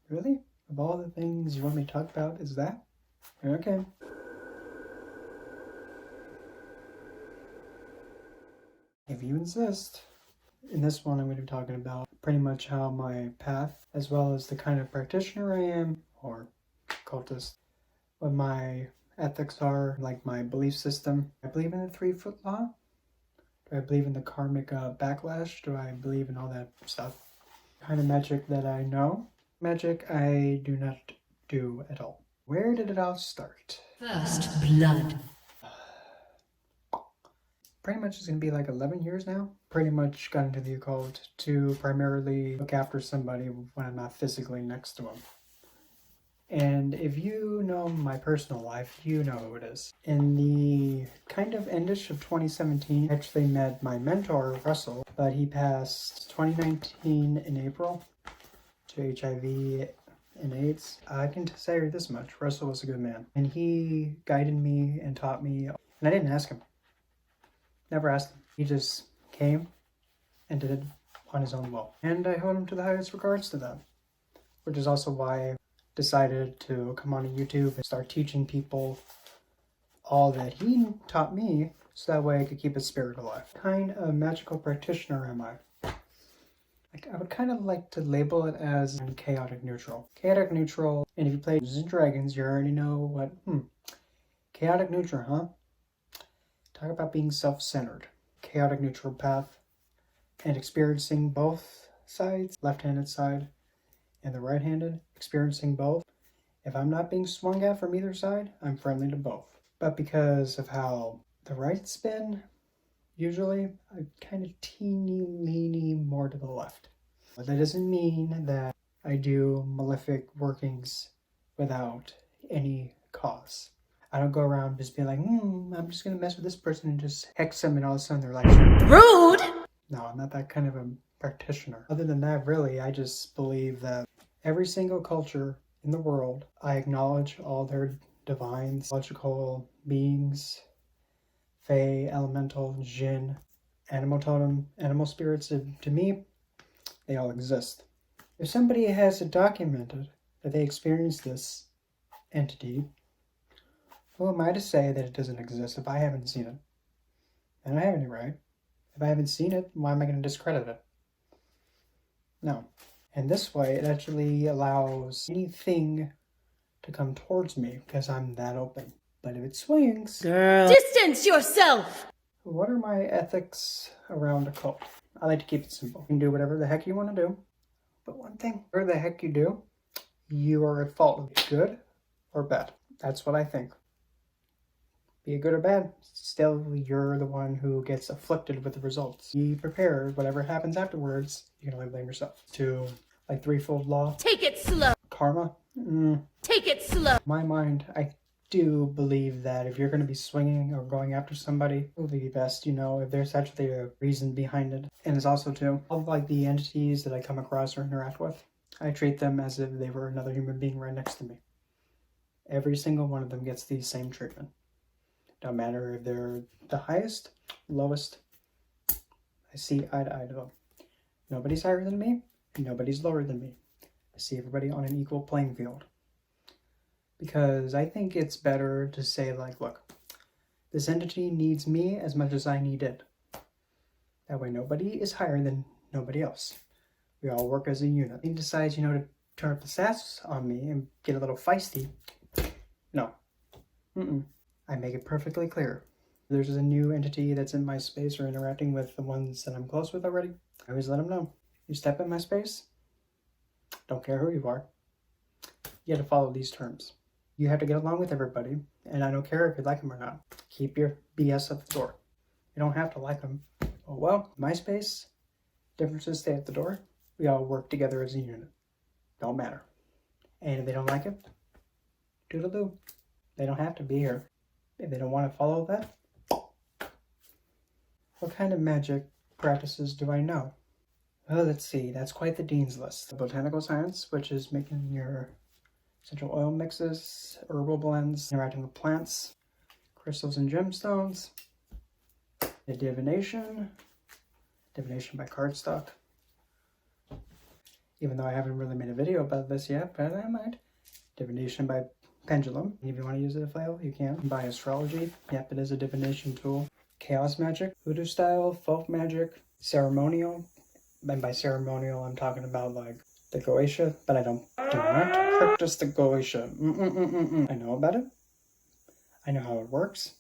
Really? Of all the things you want me to talk about, is that? Okay. If you insist. In this one, I'm going to be talking about pretty much how my path, as well as the kind of practitioner I am, or cultist, what my ethics are, like my belief system. I believe in the 3-foot law. Do I believe in the karmic backlash? Do I believe in all that stuff? Kind of magic that I know. Magic I do not do at all. Where did it all start? First blood. Pretty much it's going to be like 11 years now. Pretty much got into the occult to primarily look after somebody when I'm not physically next to them. And if you know my personal life, you know who it is. In the kind of endish of 2017, I actually met my mentor, Russell, but he passed 2019 in April to HIV and AIDS. I can say this much, Russell was a good man. And he guided me and taught me, and I didn't ask him. Never asked him. He just came and did it on his own will. And I hold him to the highest regards to that. Which is also why I decided to come on YouTube and start teaching people all that he taught me, so that way I could keep his spirit alive. What kind of magical practitioner am I? I would kind of like to label it as chaotic neutral. Chaotic neutral, and if you play Dungeons & Dragons, you already know what, chaotic neutral, huh? Talk about being self-centered. Chaotic neutral path and experiencing both sides, left-handed side and the right-handed, experiencing both. If I'm not being swung at from either side, I'm friendly to both. But because of how the right's been, usually I kind of leany more to the left. But that doesn't mean that I do malefic workings without any cause. I don't go around just being like, I'm just going to mess with this person and just hex them and all of a sudden they're like, Rude! No, I'm not that kind of a practitioner. Other than that, really, I just believe that every single culture in the world, I acknowledge all their divines, logical beings, fae, elemental, jinn, animal totem, animal spirits. To me, they all exist. If somebody has it documented that they experienced this entity, who am I to say that it doesn't exist if I haven't seen it? I don't have any right. If I haven't seen it, why am I going to discredit it? No. And this way, it actually allows anything to come towards me because I'm that open. But if it swings... Girl. Distance yourself! What are my ethics around a cult? I like to keep it simple. You can do whatever the heck you want to do. But one thing, whatever the heck you do, you are at fault. Good or bad. That's what I think. Be it good or bad, still you're the one who gets afflicted with the results. Be prepared, whatever happens afterwards, you can only blame yourself. To like threefold law. Take it slow. Karma. Take it slow. In my mind, I do believe that if you're going to be swinging or going after somebody, it would be best, if there's actually a reason behind it. And it's also too, all of like the entities that I come across or interact with, I treat them as if they were another human being right next to me. Every single one of them gets the same treatment. Don't matter if they're the highest, lowest, I see eye to eye to them. Nobody's higher than me, and nobody's lower than me. I see everybody on an equal playing field. Because I think it's better to say like, look, this entity needs me as much as I need it. That way nobody is higher than nobody else. We all work as a unit. If he decides, to turn up the sass on me and get a little feisty, no. I make it perfectly clear. If there's a new entity that's in my space or interacting with the ones that I'm close with already, I always let them know. You step in my space, don't care who you are, you have to follow these terms. You have to get along with everybody, and I don't care if you like them or not. Keep your BS at the door. You don't have to like them. Oh well, my space, differences stay at the door. We all work together as a unit. Don't matter. And if they don't like it, doodle-doo. They don't have to be here. If they don't want to follow that, what kind of magic practices do I know? Well, let's see. That's quite the dean's list. The botanical science, which is making your essential oil mixes, herbal blends, interacting with plants, crystals and gemstones. The divination by cardstock. even though I haven't really made a video about this yet, but I might. Divination by pendulum. If you want to use it a flail, you can. By astrology. Yep, it is a divination tool. Chaos magic, voodoo style, folk magic, ceremonial. And by ceremonial, I'm talking about like the Goetia, but I do not practice the Goetia. I know about it. I know how it works,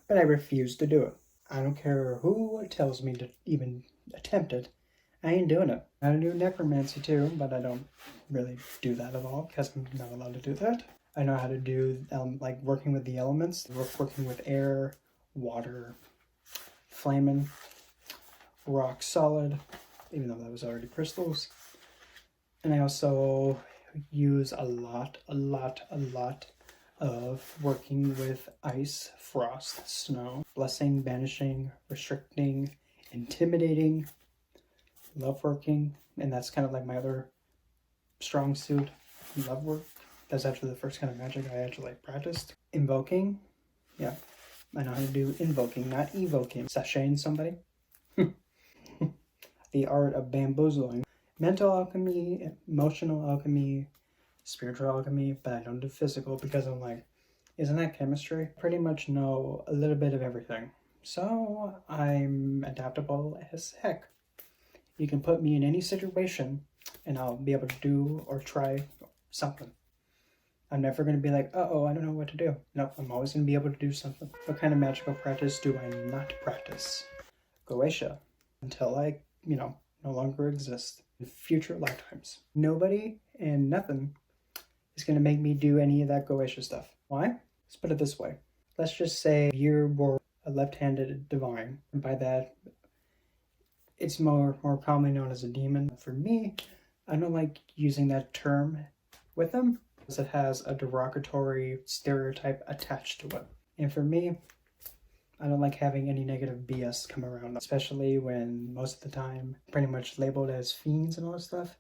but I refuse to do it. I don't care who tells me to even attempt it. I ain't doing it. I do necromancy too, but I don't really do that at all because I'm not allowed to do that. I know how to do like working with the elements, working with air, water, flaming, rock solid, even though that was already crystals. And I also use a lot of working with ice, frost, snow, blessing, banishing, restricting, intimidating, love working, and that's kind of like my other strong suit, love work. That's actually the first kind of magic I actually practiced. Invoking, yeah, I know how to do invoking, not evoking. Sashaying somebody. The art of bamboozling. Mental alchemy, emotional alchemy, spiritual alchemy, but I don't do physical because I'm like, isn't that chemistry? Pretty much know a little bit of everything. So I'm adaptable as heck. You can put me in any situation and I'll be able to do or try something. I'm never going to be like, uh-oh, I don't know what to do. No, I'm always going to be able to do something. What kind of magical practice do I not practice? Goetia. Until I, no longer exist in future lifetimes. Nobody and nothing is going to make me do any of that Goetia stuff. Why? Let's put it this way. Let's just say you were a left-handed divine. And by that, it's more commonly known as a demon. For me, I don't like using that term with them because it has a derogatory stereotype attached to it. And for me, I don't like having any negative BS come around, especially when most of the time pretty much labeled as fiends and all that stuff.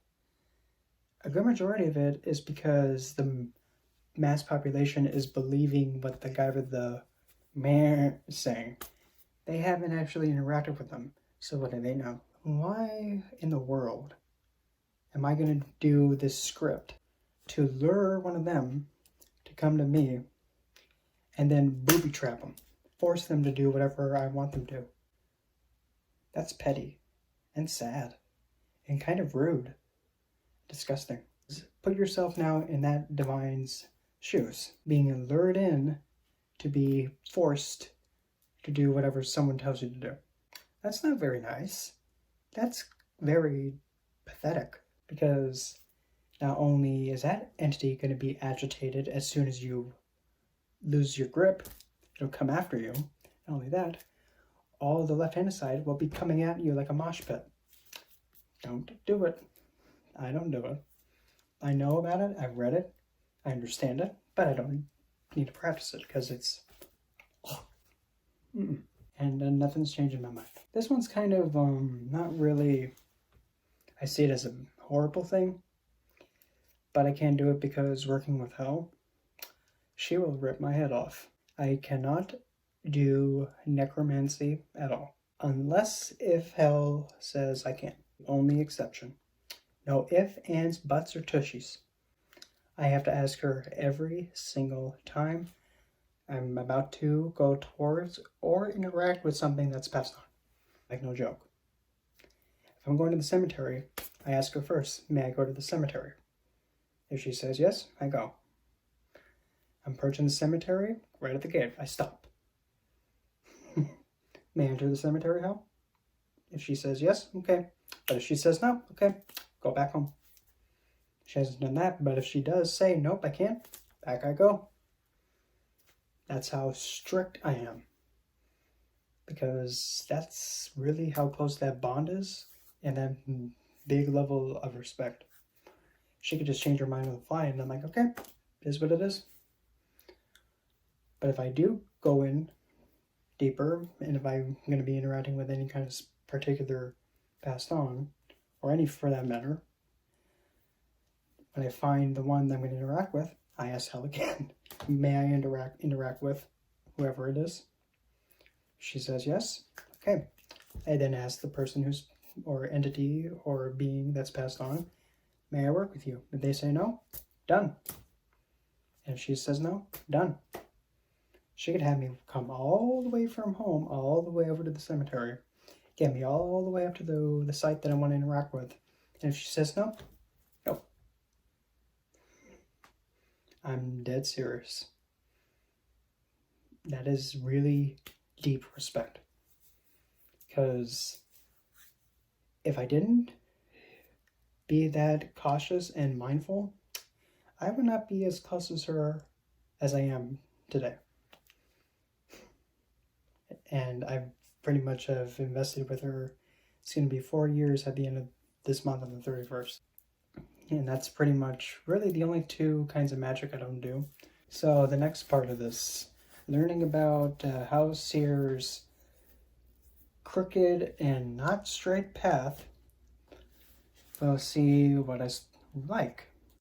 A good majority of it is because the mass population is believing what the guy with the meh is saying. They haven't actually interacted with them. So what do they know? Why in the world am I going to do this script to lure one of them to come to me and then booby trap them? Force them to do whatever I want them to. That's petty and sad and kind of rude. Disgusting. Put yourself now in that divine's shoes, being lured in to be forced to do whatever someone tells you to do. That's not very nice. That's very pathetic because not only is that entity going to be agitated as soon as you lose your grip, it'll come after you. Not only that, all the left-handed side will be coming at you like a mosh pit. Don't do it. I don't do it. I know about it. I've read it. I understand it, but I don't need to practice it because it's... And nothing's changing my mind. This one's kind of not really... I see it as a horrible thing, but I can't do it because working with Hell, she will rip my head off. I cannot do necromancy at all. Unless if Hell says I can. Only exception. No ifs, ands, buts, or tushies. I have to ask her every single time I'm about to go towards or interact with something that's passed on. Like no joke. If I'm going to the cemetery, I ask her first, may I go to the cemetery? If she says yes, I go. I'm approaching the cemetery, right at the gate, I stop. May I enter the cemetery, Hal? If she says yes, okay. But if she says no, okay, go back home. She hasn't done that, but if she does say, nope, I can't, back I go. That's how strict I am. Because that's really how close that bond is, and that big level of respect. She could just change her mind on the fly, and I'm like, okay, it is what it is. But if I do go in deeper, and if I'm going to be interacting with any kind of particular passed on, or any for that matter, when I find the one that I'm going to interact with, I ask Hell again, may I interact with whoever it is? She says yes, okay. I then ask the person or entity or being that's passed on, may I work with you? If they say no, done. And if she says no, done. She could have me come all the way from home, all the way over to the cemetery, get me all the way up to the site that I want to interact with. And if she says no, no. I'm dead serious. That is really deep respect. Because if I didn't be that cautious and mindful, I would not be as close to her as I am today. And I pretty much have invested with her. It's going to be 4 years at the end of this month on the 31st. And that's pretty much really the only two kinds of magic I don't do. So the next part of this, learning about Halseer's crooked and not straight path, we'll see what I like.